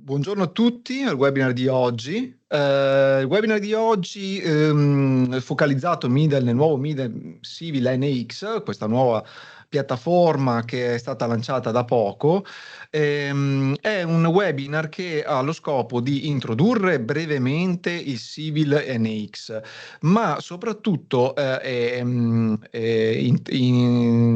Buongiorno a tutti al webinar di oggi. Il webinar di oggi focalizzato nel nuovo Midas Civil NX, questa nuova piattaforma che è stata lanciata da poco. È un webinar che ha lo scopo di introdurre brevemente il Civil NX, ma soprattutto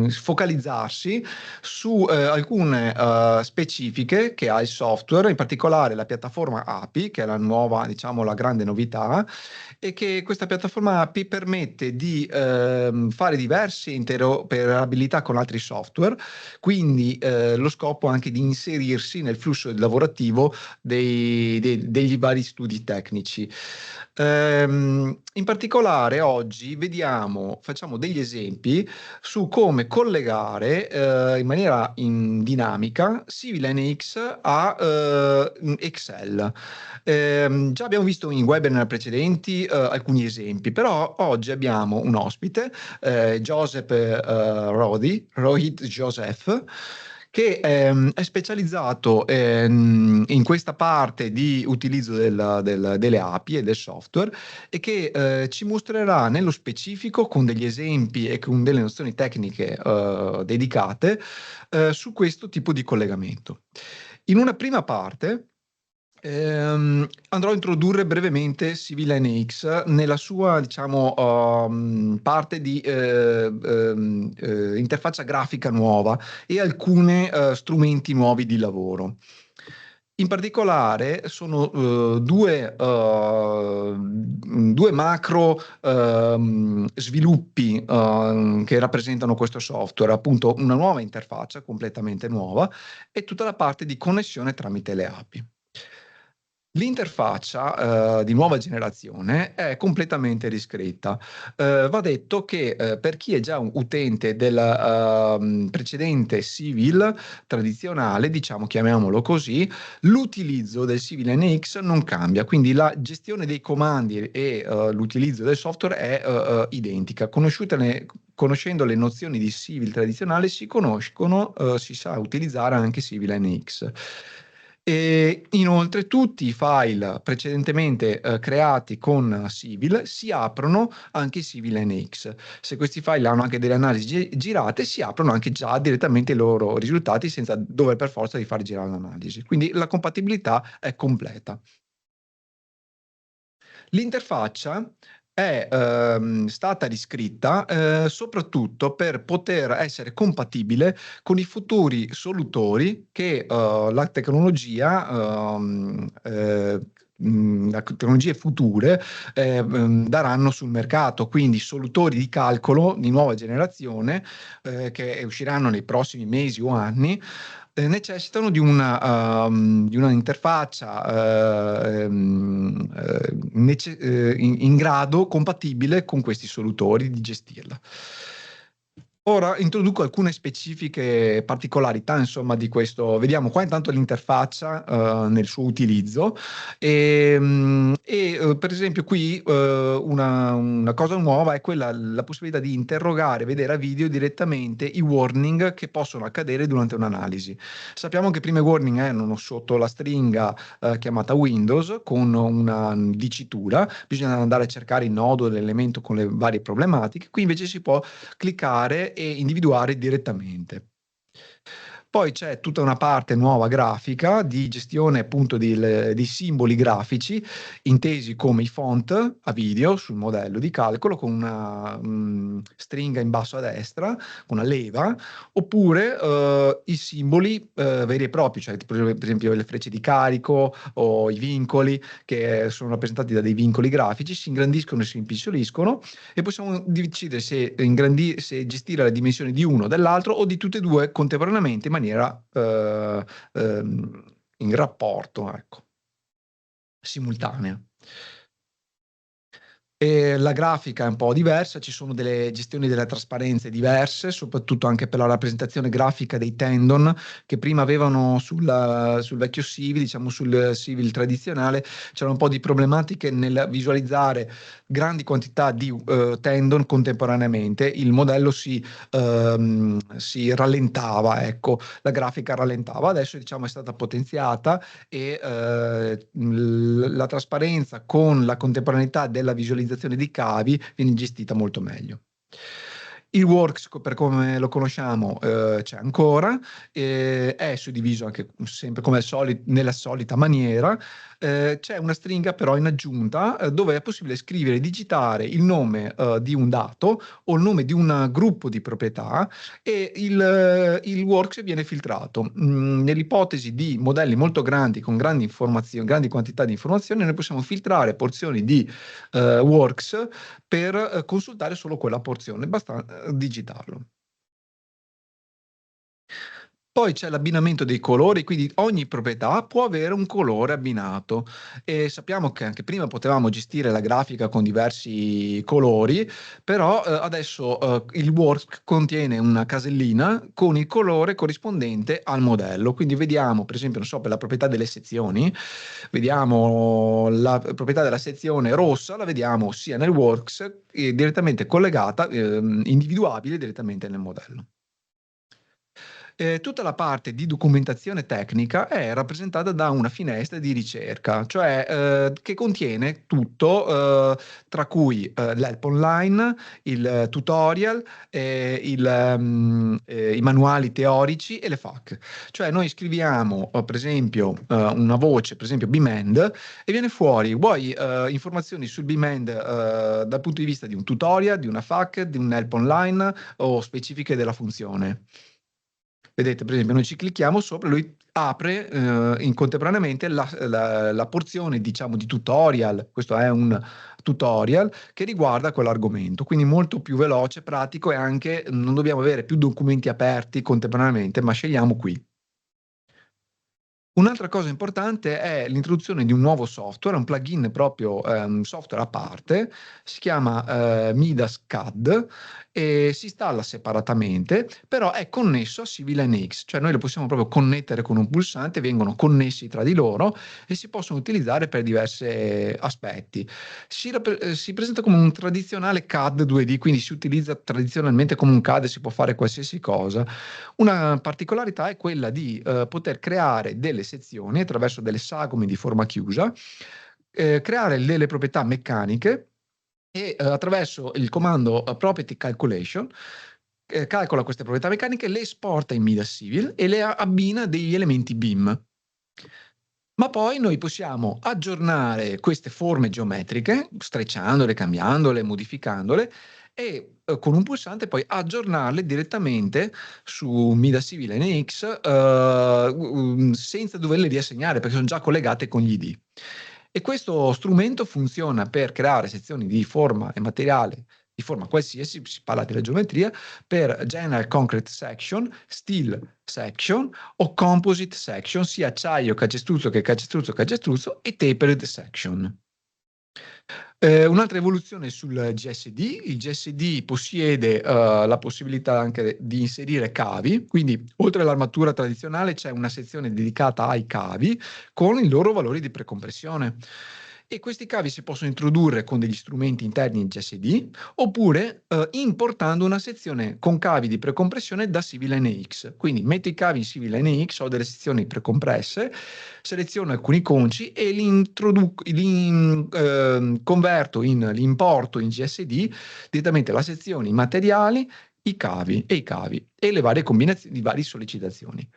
focalizzarsi su alcune specifiche che ha il software, in particolare la piattaforma API, che è la nuova, diciamo, la grande novità, e che questa piattaforma API permette di fare diverse interoperabilità con altri software, quindi lo scopo anche di inserirsi nel flusso lavorativo degli vari studi tecnici. In particolare oggi facciamo degli esempi su come collegare in maniera dinamica Civil NX a Excel. Già abbiamo visto in webinar precedenti alcuni esempi, però oggi abbiamo un ospite, Joseph Rohit Joseph, che è specializzato in questa parte di utilizzo delle API e del software e che ci mostrerà nello specifico con degli esempi e con delle nozioni tecniche dedicate su questo tipo di collegamento. In una prima parte andrò a introdurre brevemente Civil NX nella sua, diciamo, parte di interfaccia grafica nuova e alcuni strumenti nuovi di lavoro. In particolare sono due macro sviluppi che rappresentano questo software, appunto una nuova interfaccia completamente nuova e tutta la parte di connessione tramite le API. L'interfaccia di nuova generazione è completamente riscritta. Va detto che per chi è già un utente del precedente Civil tradizionale, diciamo, chiamiamolo così, l'utilizzo del Civil NX non cambia, quindi la gestione dei comandi e l'utilizzo del software è identica. Conoscendo le nozioni di Civil tradizionale si sa utilizzare anche Civil NX. E inoltre tutti i file precedentemente creati con Civil si aprono anche in Civil NX. Se questi file hanno anche delle analisi girate, si aprono anche già direttamente i loro risultati senza dover per forza di far girare l'analisi. Quindi la compatibilità è completa. L'interfaccia è stata riscritta soprattutto per poter essere compatibile con i futuri solutori che le tecnologie future daranno sul mercato, quindi solutori di calcolo di nuova generazione che usciranno nei prossimi mesi o anni. Necessitano di una interfaccia in grado, compatibile con questi solutori, di gestirla. Ora introduco alcune specifiche particolarità, insomma, di questo. Vediamo qua intanto l'interfaccia nel suo utilizzo per esempio qui una cosa nuova è la possibilità di interrogare, vedere a video direttamente i warning che possono accadere durante un'analisi. Sappiamo che prima i warning erano sotto la stringa chiamata Windows con una dicitura, bisogna andare a cercare il nodo dell'elemento con le varie problematiche, qui invece si può cliccare e individuare direttamente. Poi c'è tutta una parte nuova grafica di gestione appunto di simboli grafici intesi come i font a video sul modello di calcolo con una stringa in basso a destra, una leva, oppure i simboli veri e propri, cioè per esempio le frecce di carico o i vincoli che sono rappresentati da dei vincoli grafici, si ingrandiscono e si impiccoliscono e possiamo decidere se gestire le dimensioni di uno o dell'altro o di tutte e due contemporaneamente in maniera in rapporto, ecco, simultanea. La grafica è un po' diversa, ci sono delle gestioni delle trasparenze diverse, soprattutto anche per la rappresentazione grafica dei tendon, che prima avevano sul vecchio Civil, diciamo sul Civil tradizionale, c'era un po' di problematiche nel visualizzare grandi quantità di tendon contemporaneamente. Il modello si rallentava, ecco, la grafica rallentava. Adesso, diciamo, è stata potenziata e la trasparenza con la contemporaneità della visualizzazione di cavi viene gestita molto meglio. Il Works, per come lo conosciamo, c'è ancora, è suddiviso anche sempre come nella solita maniera. C'è una stringa però in aggiunta, dove è possibile scrivere e digitare il nome di un dato o il nome di un gruppo di proprietà, e il Works viene filtrato. Nell'ipotesi di modelli molto grandi con grandi quantità di informazioni, noi possiamo filtrare porzioni di Works per consultare solo quella porzione, basta digitarlo. Poi c'è l'abbinamento dei colori, quindi ogni proprietà può avere un colore abbinato, e sappiamo che anche prima potevamo gestire la grafica con diversi colori, però adesso il Work contiene una casellina con il colore corrispondente al modello. Quindi vediamo, per esempio, non so, per la proprietà delle sezioni, vediamo la proprietà della sezione rossa, la vediamo sia nel Works, direttamente collegata, individuabile direttamente nel modello. Tutta la parte di documentazione tecnica è rappresentata da una finestra di ricerca, cioè che contiene tutto, tra cui l'help online, il tutorial, i manuali teorici e le FAQ. Cioè noi scriviamo, per esempio, una voce, per esempio BIMEND, e viene fuori, vuoi informazioni sul BIMEND dal punto di vista di un tutorial, di una FAQ, di un help online o specifiche della funzione. Vedete, per esempio, noi ci clicchiamo sopra, lui apre contemporaneamente la porzione, diciamo, di tutorial. Questo è un tutorial che riguarda quell'argomento, quindi molto più veloce, pratico, e anche non dobbiamo avere più documenti aperti contemporaneamente, ma scegliamo qui. Un'altra cosa importante è l'introduzione di un nuovo software, un plugin proprio, un software a parte, si chiama Midas CAD, e si installa separatamente, però è connesso a Civil NX, cioè noi lo possiamo proprio connettere con un pulsante, vengono connessi tra di loro e si possono utilizzare per diversi aspetti. Si presenta come un tradizionale CAD 2D, quindi si utilizza tradizionalmente come un CAD e si può fare qualsiasi cosa. Una particolarità è quella di poter creare delle sezioni attraverso delle sagome di forma chiusa, creare delle proprietà meccaniche e attraverso il comando property calculation calcola queste proprietà meccaniche, le esporta in Midas Civil e le abbina degli elementi BIM. Ma poi noi possiamo aggiornare queste forme geometriche, strecciandole, cambiandole, modificandole, e con un pulsante poi aggiornarle direttamente su Midas Civil NX, senza doverle riassegnare, perché sono già collegate con gli ID. E questo strumento funziona per creare sezioni di forma e materiale di forma qualsiasi, si parla della geometria, per General Concrete Section, Steel Section o Composite Section, sia acciaio, calcestruzzo che calcestruzzo calcestruzzo, e Tapered Section. Un'altra evoluzione sul GSD: il GSD possiede la possibilità anche di inserire cavi, quindi oltre all'armatura tradizionale c'è una sezione dedicata ai cavi con i loro valori di precompressione. E questi cavi si possono introdurre con degli strumenti interni in GSD, oppure importando una sezione con cavi di precompressione da Civil NX. Quindi metto i cavi in Civil NX, ho delle sezioni precompresse, seleziono alcuni conci e converto li importo in GSD direttamente la sezione, i materiali, i cavi e le varie combinazioni di varie sollecitazioni.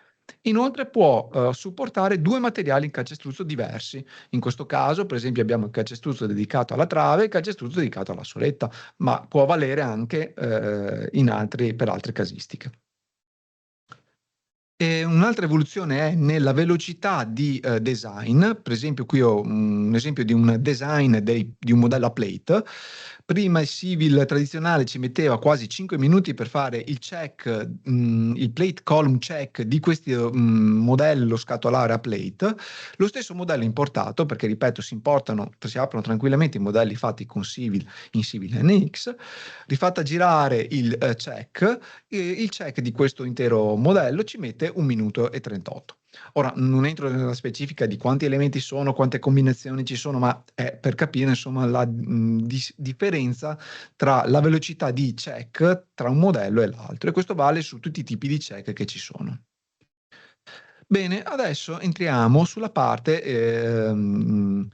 Inoltre può supportare due materiali in calcestruzzo diversi. In questo caso, per esempio, abbiamo il calcestruzzo dedicato alla trave e il calcestruzzo dedicato alla soletta, ma può valere anche per altre casistiche. Un'altra evoluzione è nella velocità di design. Per esempio, qui ho un esempio di un design di un modello a plate. prima il civil tradizionale ci metteva quasi 5 minuti per fare il check, il plate column check di questo modello scatolare a plate. Lo stesso modello importato, perché ripeto, si aprono tranquillamente i modelli fatti con civil in Civil NX, rifatta girare il check di questo intero modello ci mette 1 minuto e 38. Ora, non entro nella specifica di quanti elementi sono, quante combinazioni ci sono, ma è per capire insomma la differenza tra la velocità di check tra un modello e l'altro, e questo vale su tutti i tipi di check che ci sono. Bene, adesso entriamo sulla parte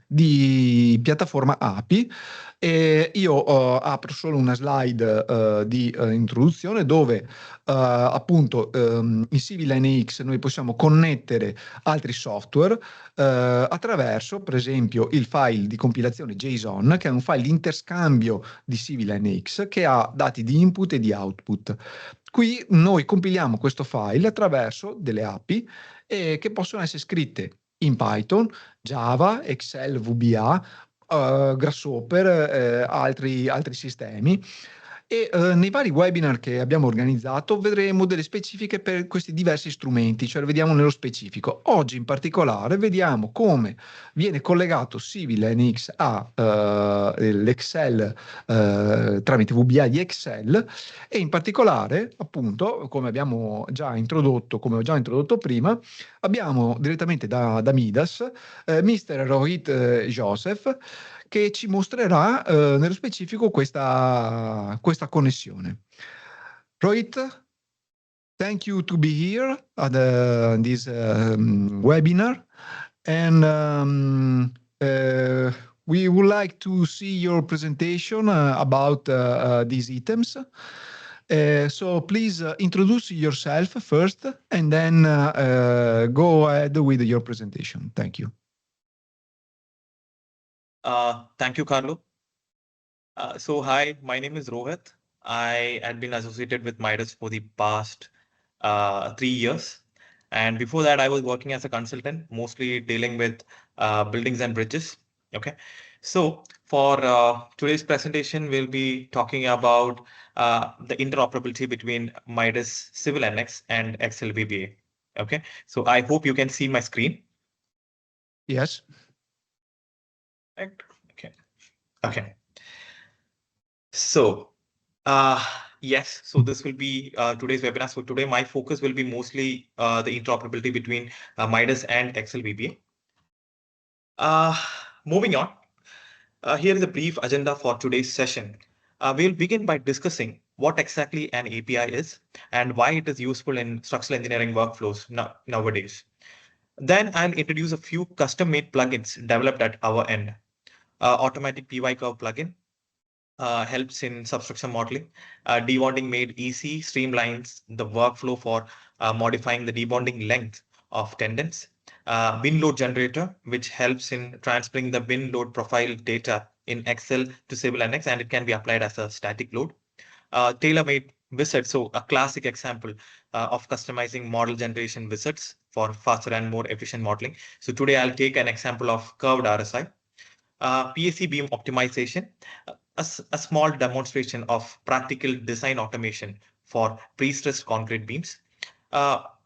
di piattaforma API. Io apro solo una slide di introduzione dove appunto in Civil NX noi possiamo connettere altri software attraverso, per esempio, il file di compilazione JSON, che è un file di interscambio di Civil NX che ha dati di input e di output. Qui noi compiliamo questo file attraverso delle API che possono essere scritte in Python, Java, Excel, VBA, Grasshopper, altri sistemi. E nei vari webinar che abbiamo organizzato vedremo delle specifiche per questi diversi strumenti, cioè lo vediamo nello specifico. Oggi in particolare vediamo come viene collegato Civil NX a l'Excel tramite VBA di Excel, e in particolare, appunto, come ho già introdotto prima, abbiamo direttamente da Midas Mr. Rohit Joseph, che ci mostrerà nello specifico questa connessione. Rohit, thank you to be here at this webinar, and we would like to see your presentation about these items. So please introduce yourself first, and then go ahead with your presentation. Thank you. Thank you, Carlo. So hi, my name is Rohit. I had been associated with Midas for the past 3 years. And before that, I was working as a consultant, mostly dealing with buildings and bridges. Okay. So for today's presentation, we'll be talking about the interoperability between Midas Civil NX and Excel VBA. Okay. So I hope you can see my screen. Yes. Right. Okay. Okay. So, yes, so this will be today's webinar. So today my focus will be mostly the interoperability between Midas and Excel VBA. Moving on, here is a brief agenda for today's session. We'll begin by discussing what exactly an API is and why it is useful in structural engineering workflows nowadays. Then I'll introduce a few custom-made plugins developed at our end. Automatic PY curve plugin, helps in substructure modeling. Debonding made easy streamlines the workflow for modifying the debonding length of tendons. Bin load generator, which helps in transferring the bin load profile data in Excel to Civil NX, and it can be applied as a static load. Tailor-made wizard, so a classic example of customizing model generation wizards for faster and more efficient modeling. So today I'll take an example of curved RSI. PAC beam optimization, a small demonstration of practical design automation for pre-stressed concrete beams,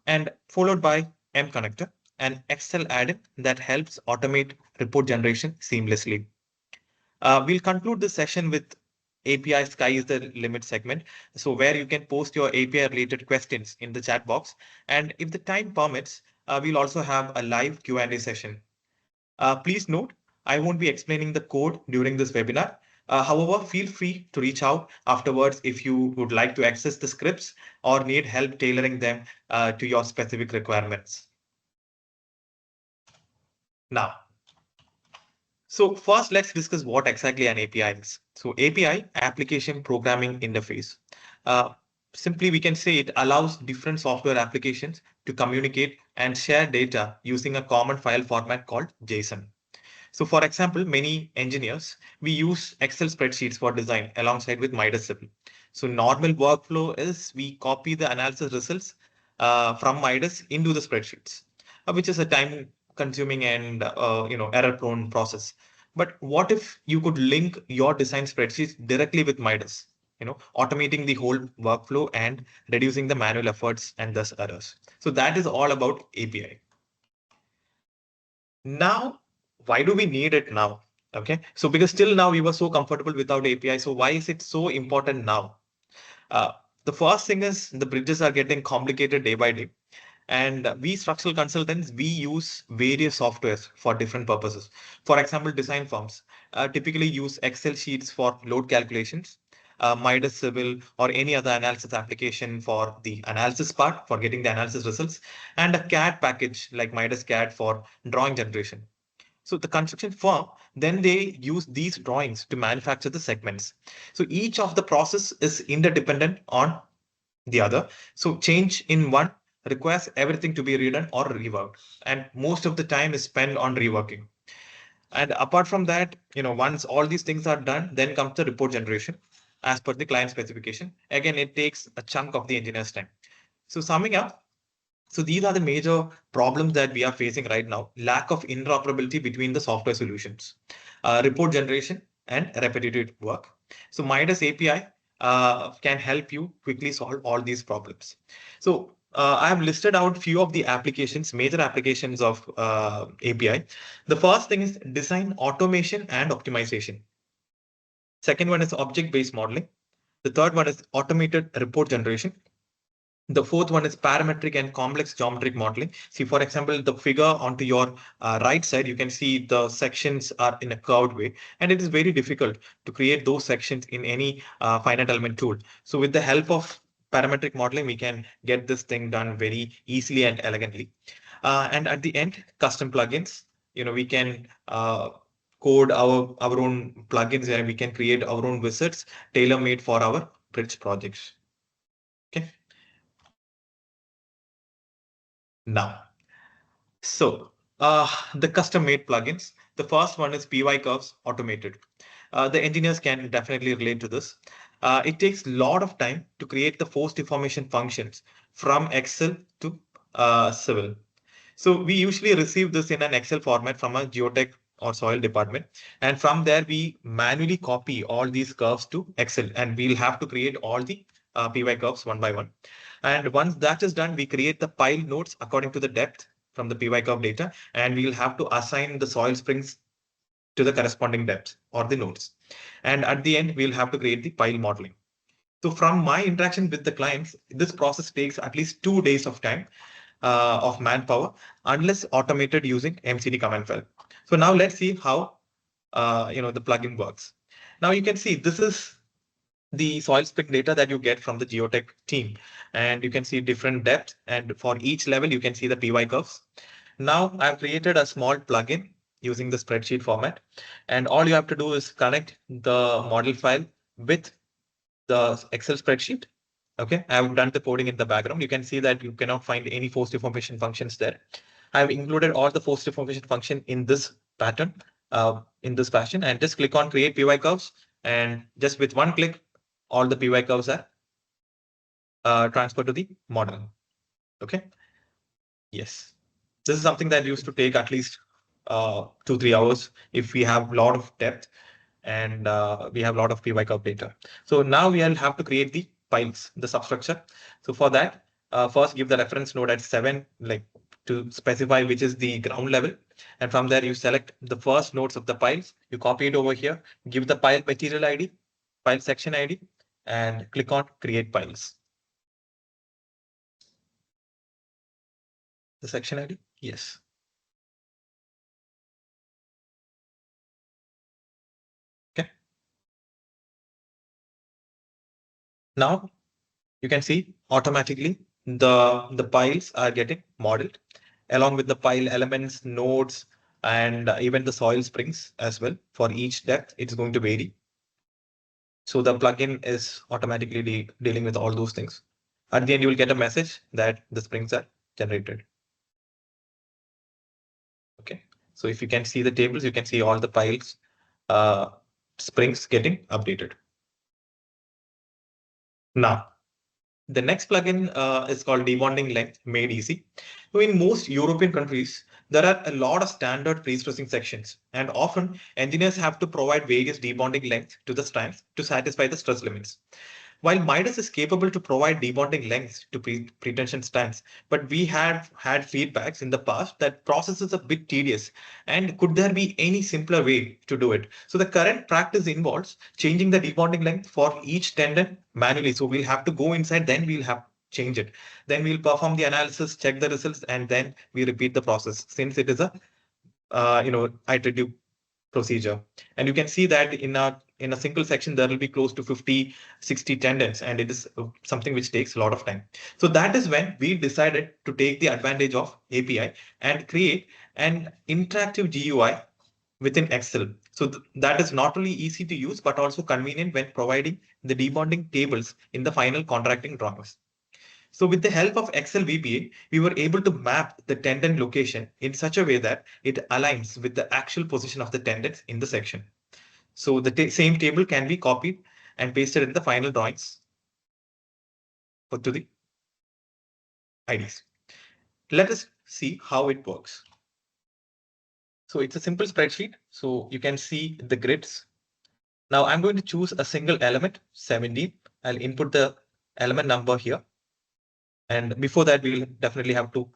and followed by M connector, an Excel add-in that helps automate report generation seamlessly. We'll conclude the session with API Sky is the limit segment, so where you can post your API related questions in the chat box, and if the time permits, we'll also have a live Q&A session. Please note, I won't be explaining the code during this webinar. However, feel free to reach out afterwards if you would like to access the scripts or need help tailoring them to your specific requirements. Now, so first let's discuss what exactly an API is. So API, application programming interface. Simply we can say it allows different software applications to communicate and share data using a common file format called JSON. So for example, many engineers, we use Excel spreadsheets for design alongside with Midas Civil. So normal workflow is we copy the analysis results from Midas into the spreadsheets, which is a time consuming and error prone process. But what if you could link your design spreadsheets directly with Midas? Automating the whole workflow and reducing the manual efforts and thus errors. So that is all about API. Now, why do we need it now? Okay, so because till now we were so comfortable without API. So why is it so important now? Uh, the first thing is the bridges are getting complicated day by day. And we structural consultants, we use various softwares for different purposes. For example, design firms typically use Excel sheets for load calculations, Midas Civil or any other analysis application for the analysis part, for getting the analysis results, and a CAD package like Midas CAD for drawing generation. So the construction firm, then they use these drawings to manufacture the segments. So each of the process is interdependent on the other. So change in one requires everything to be redone or reworked. And most of the time is spent on reworking. And apart from that, once all these things are done, then comes the report generation as per the client specification. Again, it takes a chunk of the engineer's time. So summing up, so these are the major problems that we are facing right now. Lack of interoperability between the software solutions, report generation, and repetitive work. So Midas API can help you quickly solve all these problems. So I have listed out few of the applications, major applications of API. The first thing is design automation and optimization. Second one is object-based modeling. The third one is automated report generation. The fourth one is parametric and complex geometric modeling. See, for example, the figure onto your right side, you can see the sections are in a curved way, and it is very difficult to create those sections in any finite element tool. So with the help of parametric modeling, we can get this thing done very easily and elegantly. And at the end, custom plugins. We can code our own plugins, and we can create our own wizards tailor-made for our bridge projects. Okay. Now, so the custom-made plugins. The first one is PY curves automated. The engineers can definitely relate to this. It takes a lot of time to create the force deformation functions from Excel to Civil. So we usually receive this in an Excel format from a geotech or soil department. And from there, we manually copy all these curves to Excel, and we'll have to create all the PY curves one by one. And once that is done, we create the pile nodes according to the depth from the PY curve data, and we'll have to assign the soil springs to the corresponding depth or the nodes. And at the end, we'll have to create the pile modeling. So from my interaction with the clients, this process takes at least 2 days of time of manpower, unless automated using MCD command file. So now let's see how the plugin works. Now you can see this is the soil spec data that you get from the geotech team, and you can see different depth, and for each level you can see the PY curves. Now I've created a small plugin using the spreadsheet format, and all you have to do is connect the model file with the Excel spreadsheet. Okay, I've done the coding in the background. You can see that you cannot find any force deformation functions there. I've included all the force deformation function in this pattern, in this fashion, and just click on create PY curves, and just with one click, all the PY curves are transferred to the model. Okay. Yes. This is something that used to take at least 2-3 hours if we have a lot of depth and we have a lot of PY curve data. So now we'll have to create the piles, the substructure. So for that, first give the reference node at 7, like to specify which is the ground level. And from there, you select the first nodes of the piles. You copy it over here, give the pile material ID, pile section ID, and click on create piles. The section ID? Yes. Okay. Now you can see automatically the piles are getting modeled along with the pile elements, nodes, and even the soil springs as well. For each depth, it's going to vary. So the plugin is automatically dealing with all those things. At the end, you will get a message that the springs are generated. Okay. So if you can see the tables, you can see all the piles, springs getting updated. Now, the next plugin is called debonding length made easy. So in most European countries, there are a lot of standard pre-stressing sections, and often engineers have to provide various debonding lengths to the strands to satisfy the stress limits. While Midas is capable to provide debonding lengths to pretension strands, but we have had feedbacks in the past that process is a bit tedious, and could there be any simpler way to do it? So the current practice involves changing the debonding length for each tendon manually. So we'll have to go inside, then we'll have change it. Then we'll perform the analysis, check the results, and then we repeat the process since it is a iterative procedure. And you can see that in a single section, there will be close to 50, 60 tendons, and it is something which takes a lot of time. So that is when we decided to take the advantage of API and create an interactive GUI within Excel. So that is not only easy to use, but also convenient when providing the debonding tables in the final contracting drawings. So with the help of Excel VBA, we were able to map the tendon location in such a way that it aligns with the actual position of the tendons in the section. So the same table can be copied and pasted in the final drawings to the IDs. Let us see how it works. So it's a simple spreadsheet. So you can see the grids. Now I'm going to choose a single element, 17. I'll input the element number here. And before that, we'll definitely have to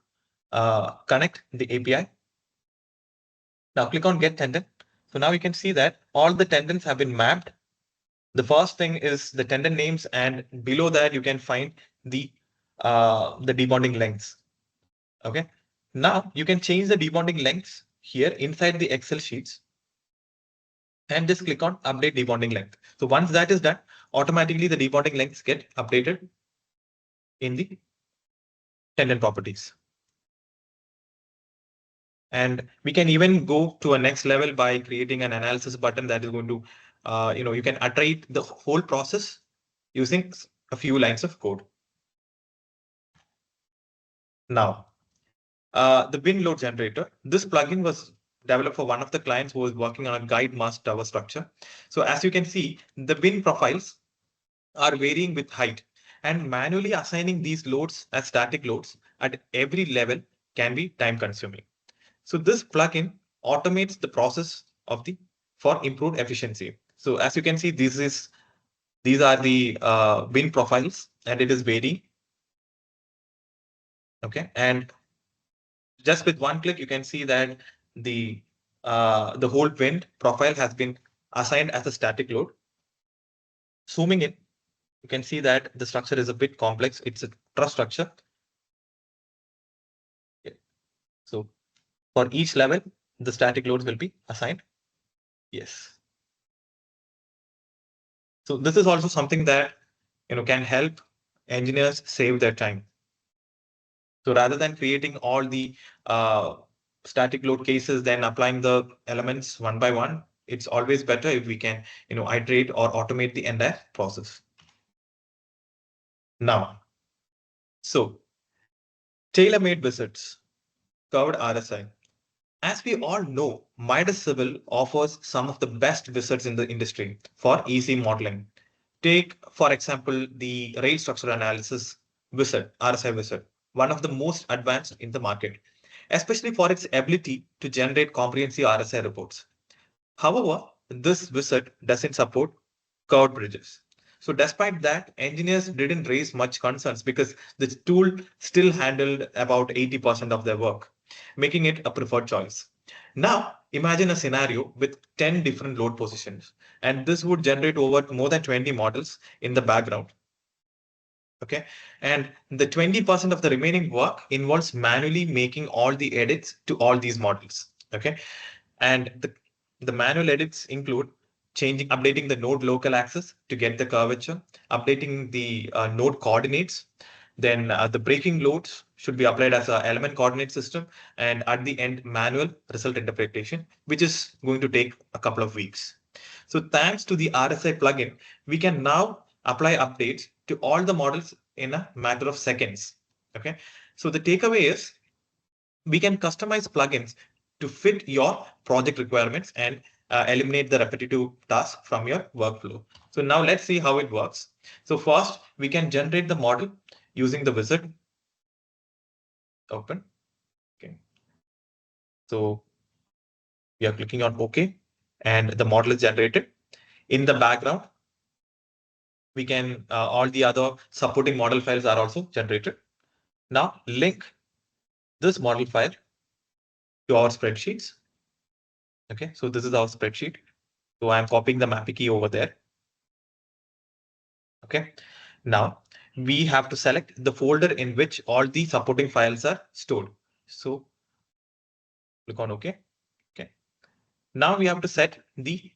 connect the API. Now click on Get Tendon. So now you can see that all the tendons have been mapped. The first thing is the tendon names, and below that you can find the debonding lengths. Okay. Now you can change the debonding lengths here inside the Excel sheets and just click on Update Debonding Length. So once that is done, automatically the debonding lengths get updated in the tendon properties. And we can even go to a next level by creating an analysis button that is going to, you can iterate the whole process using a few lines of code. Now, the bin load generator, this plugin was developed for one of the clients who was working on a guide mast tower structure. So as you can see, the bin profiles are varying with height, and manually assigning these loads as static loads at every level can be time consuming. So this plugin automates the process for improved efficiency. So as you can see, these are the bin profiles, and it is varying. Okay, and just with one click, you can see that the whole bin profile has been assigned as a static load. Zooming in, you can see that the structure is a bit complex. It's a truss structure. Okay. So for each level, the static loads will be assigned. Yes. So this is also something that can help engineers save their time. So rather than creating all the static load cases, then applying the elements one by one, it's always better if we can iterate or automate the entire process. Now, so tailor-made visits, covered RSI. As we all know, Midas Civil offers some of the best visits in the industry for easy modeling. Take, for example, the rail structure analysis visit, RSI visit, one of the most advanced in the market, especially for its ability to generate comprehensive RSI reports. However, this visit doesn't support curved bridges. So despite that, engineers didn't raise much concerns because the tool still handled about 80% of their work, making it a preferred choice. Now, imagine a scenario with 10 different load positions, and this would generate over more than 20 models in the background. Okay, and the 20% of the remaining work involves manually making all the edits to all these models. Okay, and the manual edits include updating the node local axis to get the curvature, updating the node coordinates, then the breaking loads should be applied as an element coordinate system, and at the end, manual result interpretation, which is going to take a couple of weeks. So thanks to the RSI plugin, we can now apply updates to all the models in a matter of seconds. Okay, so the takeaway is we can customize plugins to fit your project requirements and eliminate the repetitive tasks from your workflow. So now let's see how it works. So first, we can generate the model using the wizard. Open. Okay. So we are clicking on OK, and the model is generated. In the background, we can, all the other supporting model files are also generated. Now link this model file to our spreadsheets. Okay, so this is our spreadsheet. So I'm copying the mapping key over there. Okay, now we have to select the folder in which all the supporting files are stored. So click on OK. Okay, now we have to set the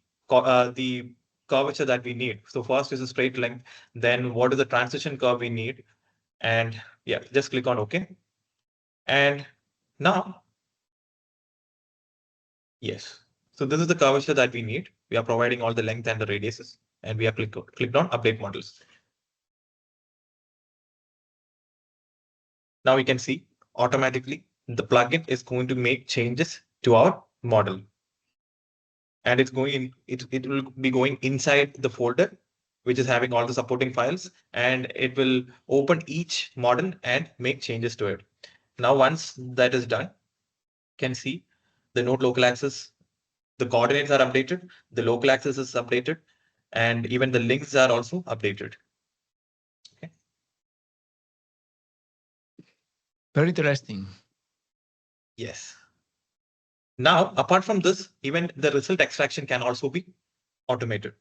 curvature that we need. So first is a straight length, then what is the transition curve we need, and yeah, just click on OK. And now, yes, so this is the curvature that we need. We are providing all the length and the radiuses, and we have clicked on update models. Now we can see automatically the plugin is going to make changes to our model. And it's going it will be going inside the folder, which is having all the supporting files, and it will open each model and make changes to it. Now, once that is done, you can see the node local axis, the coordinates are updated, the local axis is updated, and even the links are also updated. Okay. Very interesting. Yes. Now, apart from this, even the result extraction can also be automated.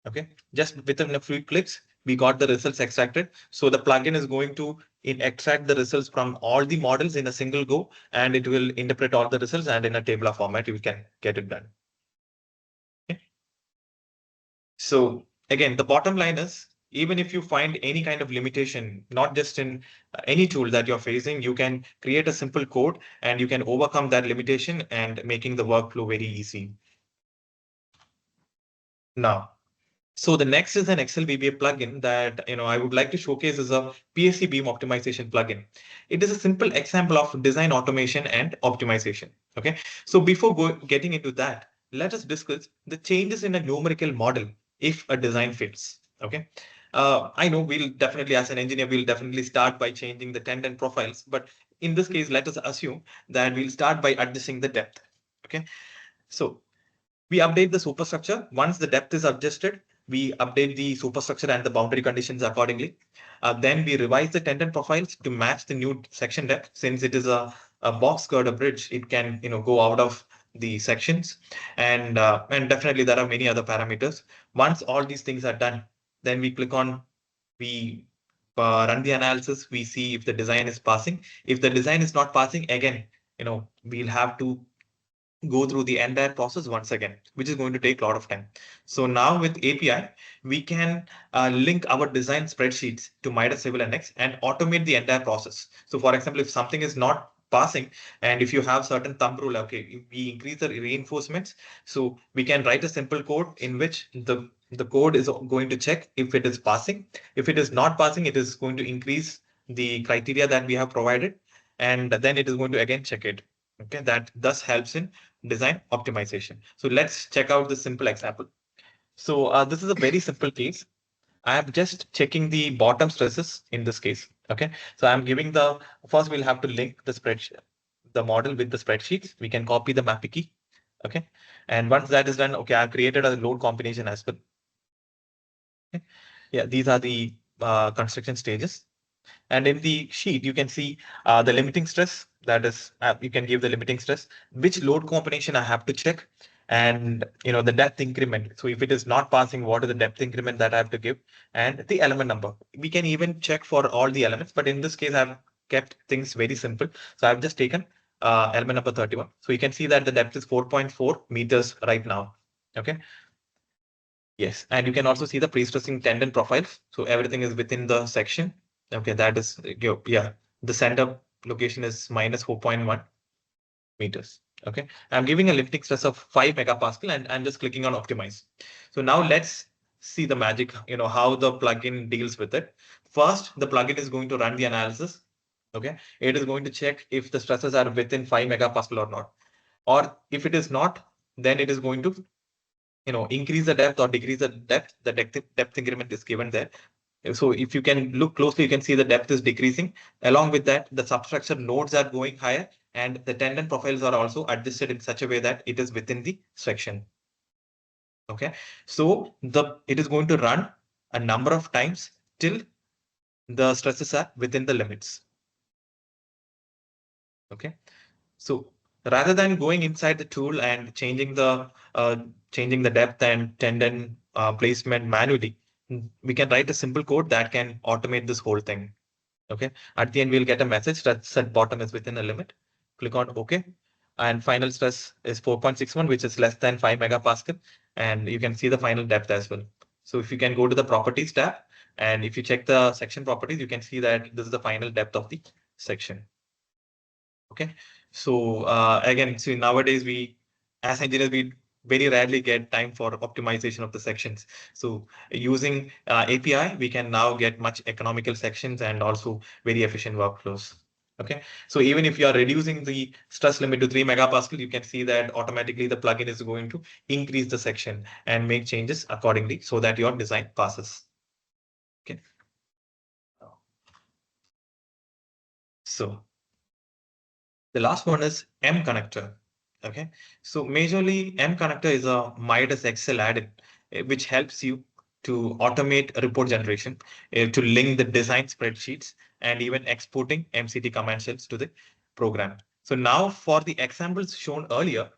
Okay, just within a few clicks, we got the results extracted. So the plugin is going to extract the results from all the models in a single go, and it will interpret all the results, and in a tabular format, you can get it done. Okay. So again, the bottom line is, even if you find any kind of limitation, not just in any tool that you're facing, you can create a simple code and you can overcome that limitation and making the workflow very easy. Now, so the next is an Excel VBA plugin that I would like to showcase is a PSC beam optimization plugin. It is a simple example of design automation and optimization. Okay, so before getting into that, let us discuss the changes in a numerical model if a design fails. Okay, I know we'll definitely, as an engineer, we'll definitely start by changing the tendon profiles, but in this case, let us assume that we'll start by adjusting the depth. Okay, so we update the superstructure. Once the depth is adjusted, we update the superstructure and the boundary conditions accordingly. Then we revise the tendon profiles to match the new section depth. Since it is a box girder bridge, it can go out of the sections, and definitely there are many other parameters. Once all these things are done, then we click on we run the analysis. We see if the design is passing. If the design is not passing, again, we'll have to go through the entire process once again, which is going to take a lot of time. So now with API, we can link our design spreadsheets to Midas Civil NX and automate the entire process. So for example, if something is not passing, and if you have certain thumb rule, okay, we increase the reinforcements. So we can write a simple code in which the code is going to check if it is passing. If it is not passing, it is going to increase the criteria that we have provided, and then it is going to again check it. Okay, that thus helps in design optimization. So let's check out this simple example. So this is a very simple case. I am just checking the bottom stresses in this case. Okay, so I'm giving first we'll have to link the spreadsheet, the model with the spreadsheets. We can copy the mapping key. Okay, and once that is done, okay, I've created a load combination as well. Okay. Yeah, these are the construction stages. And in the sheet, you can see the limiting stress. That is, you can give the limiting stress, which load combination I have to check, and the depth increment. So if it is not passing, what is the depth increment that I have to give, and the element number. We can even check for all the elements, but in this case, I've kept things very simple. So I've just taken element number 31. So you can see that the depth is 4.4 meters right now. Okay. Yes, and you can also see the pre-stressing tendon profiles. So everything is within the section. Okay, that is, yeah, the center location is minus 4.1 meters. Okay, I'm giving a lifting stress of 5 megapascal, and I'm just clicking on optimize. So now let's see the magic, how the plugin deals with it. First, the plugin is going to run the analysis. Okay, it is going to check if the stresses are within 5 megapascal or not. Or if it is not, then it is going to increase the depth or decrease the depth. The depth increment is given there. So if you can look closely, you can see the depth is decreasing. Along with that, the substructure nodes are going higher, and the tendon profiles are also adjusted in such a way that it is within the section. Okay, so it is going to run a number of times till the stresses are within the limits. Okay, so rather than going inside the tool and changing the depth and tendon placement manually, we can write a simple code that can automate this whole thing. Okay, at the end we'll get a message that set bottom is within a limit. Click on OK, and final stress is 4.61, which is less than 5 megapascal, and you can see the final depth as well. So if you can go to the properties tab, and if you check the section properties, you can see that this is the final depth of the section. Okay, so again, so nowadays as engineers, we very rarely get time for optimization of the sections. So using API, we can now get much economical sections and also very efficient workflows. Okay, so even if you are reducing the stress limit to 3 megapascal, you can see that automatically the plugin is going to increase the section and make changes accordingly so that your design passes. Okay, so the last one is M connector. Okay, so majorly M connector is a Midas Excel add-in, which helps you to automate report generation, to link the design spreadsheets, and even exporting MCT command shells to the program. So now for the examples shown earlier,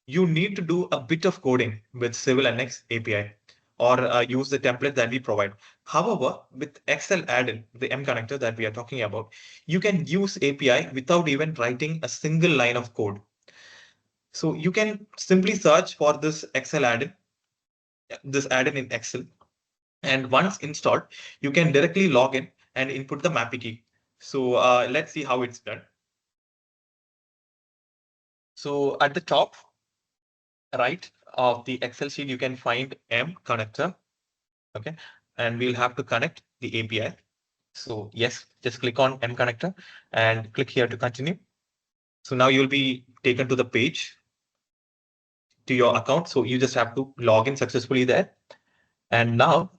you need to do a bit of coding with Civil NX API or use the template that we provide. However, with Excel add-in, the M connector that we are talking about, you can use API without even writing a single line of code. So you can simply search for this Excel add-in, this add-in in Excel. And once installed, you can directly log in and input the MAPI key. So let's see how it's done. So at the top right of the Excel sheet, you can find M connector. Okay, and we'll have to connect the API. So yes, just click on M connector and click here to continue. So now you'll be taken to the page to your account. So you just have to log in successfully there. And now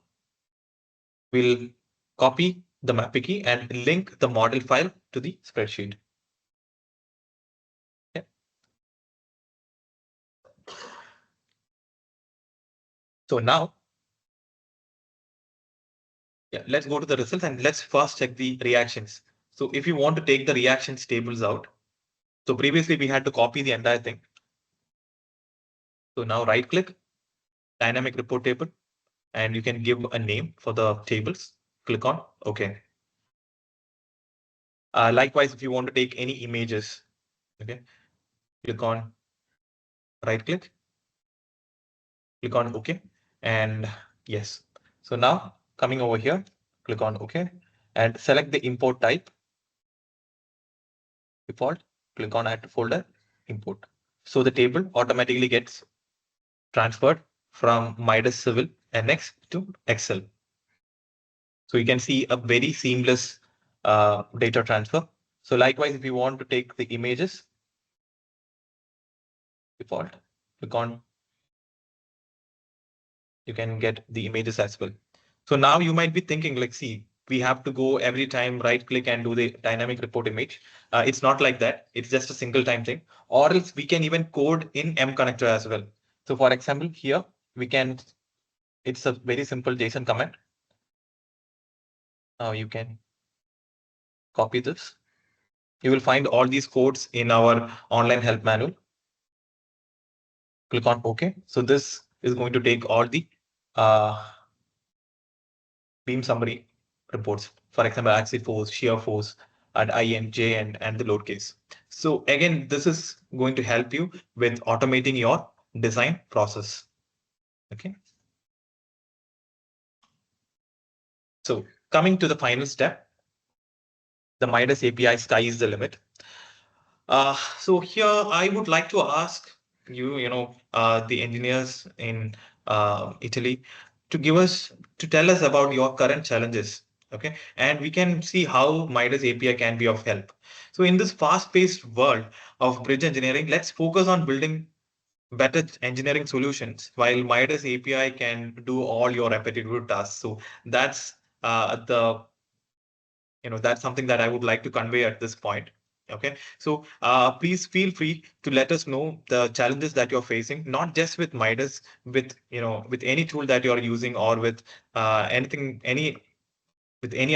we'll copy the MAPI key and link the model file to the spreadsheet. Okay. So now, let's go to the results and let's first check the reactions. So if you want to take the reactions tables out, so previously we had to copy the entire thing. So now right click, dynamic report table, and you can give a name for the tables. Click on OK. Likewise, if you want to take any images, okay, click on right click, click on OK, and yes. So now coming over here, click on OK and select the import type. Default, click on add to folder, import. So the table automatically gets transferred from Midas Civil NX to Excel. So you can see a very seamless data transfer. So likewise, if you want to take the images, default, click on, you can get the images as well. So now you might be thinking like, see, we have to go every time right click and do the dynamic report image. It's not like that. It's just a single time thing, or else we can even code in M connector as well. So for example, here we can, it's a very simple JSON command. Now you can copy this. You will find all these codes in our online help manual. Click on OK. So this is going to take all the beam summary reports, for example, axial force, shear force, and IN, J, and the load case. So again, this is going to help you with automating your design process. Okay. So coming to the final step, the Midas API sky is the limit. So here I would like to ask you, the engineers in Italy, to tell us about your current challenges. Okay, and we can see how Midas API can be of help. So in this fast-paced world of bridge engineering, let's focus on building better engineering solutions while Midas API can do all your repetitive tasks. So that's that's something that I would like to convey at this point. Okay, so please feel free to let us know the challenges that you're facing, not just with Midas, with with any tool that you're using, or with any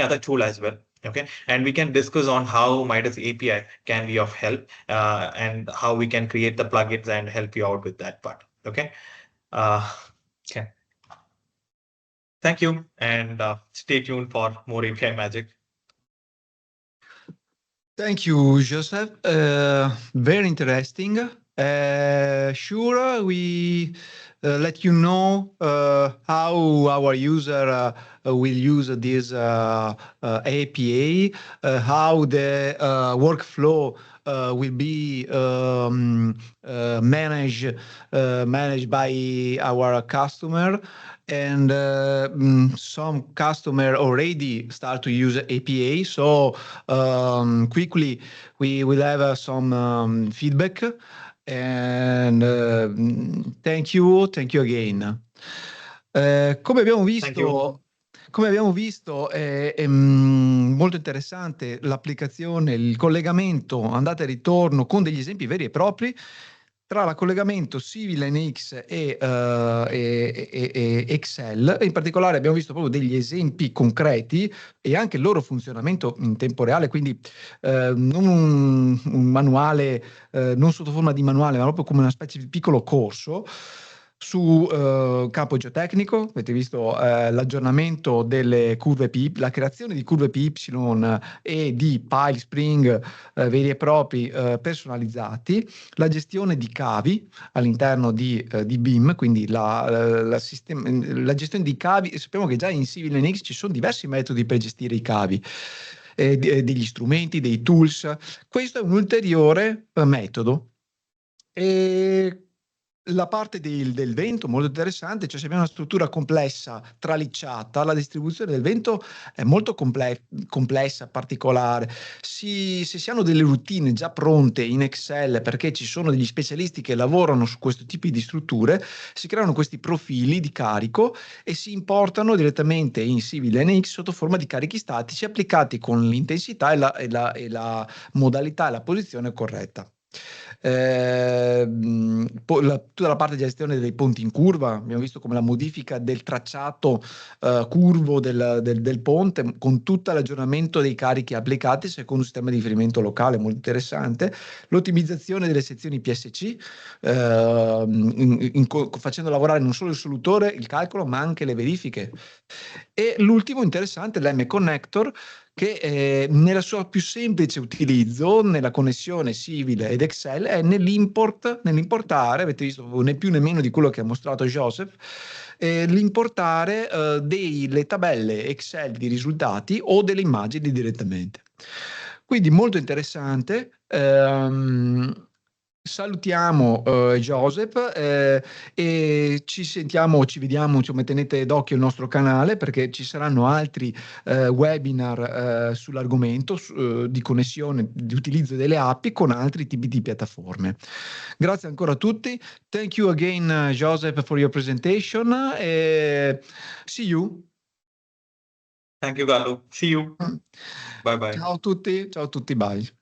other tool as well. Okay, and we can discuss on how Midas API can be of help, and how we can create the plugins and help you out with that part. Okay, uh, okay. Thank you, and stay tuned for more API magic. Thank you, Joseph. Very interesting. Sure, we let you know how our user will use this API, how the workflow will be managed by our customer. And some customer already start to use APA. So quickly we will have some feedback. And thank you again. Come abbiamo Thank you. visto, è molto interessante l'applicazione, il collegamento andata e ritorno con degli esempi veri e propri tra il collegamento Civil NX e Excel. E in particolare abbiamo visto proprio degli esempi concreti e anche il loro funzionamento in tempo reale, quindi non un manuale, non sotto forma di manuale, ma proprio come una specie di piccolo corso su campo geotecnico. Avete visto l'aggiornamento delle curve PY, la creazione di curve PY e di pile spring veri e propri personalizzati, la gestione di cavi all'interno di BIM, quindi la gestione di cavi. Sappiamo che già in Civil NX ci sono diversi metodi per gestire i cavi, degli strumenti, dei tools. Questo è un ulteriore metodo. E la parte del vento molto interessante, cioè se abbiamo una struttura complessa, tralicciata, la distribuzione del vento è molto complessa, particolare. Se si hanno delle routine già pronte in Excel, perché ci sono degli specialisti che lavorano su questo tipo di strutture, si creano questi profili di carico e si importano direttamente in Civil NX sotto forma di carichi statici applicati con l'intensità e la modalità e la posizione corretta. Tutta la parte di gestione dei ponti in curva, abbiamo visto come la modifica del tracciato curvo del ponte con tutto l'aggiornamento dei carichi applicati secondo un sistema di riferimento locale molto interessante, l'ottimizzazione delle sezioni PSC, facendo lavorare non solo il solutore, il calcolo, ma anche le verifiche. E l'ultimo interessante, l'M-Connector, che nella sua più semplice utilizzo, nella connessione Civil ed Excel, è nell'importare, avete visto né più né meno di quello che ha mostrato Joseph, l'importare delle tabelle Excel di risultati o delle immagini direttamente. Quindi molto interessante. Salutiamo Joseph e ci vediamo, insomma, tenete d'occhio il nostro canale perché ci saranno altri webinar sull'argomento di connessione, di utilizzo delle API con altri tipi di piattaforme. Grazie ancora a tutti. Thank you again, Joseph, for your presentation. See you. Thank you, Galu. See you. Bye bye. Ciao a tutti, bye.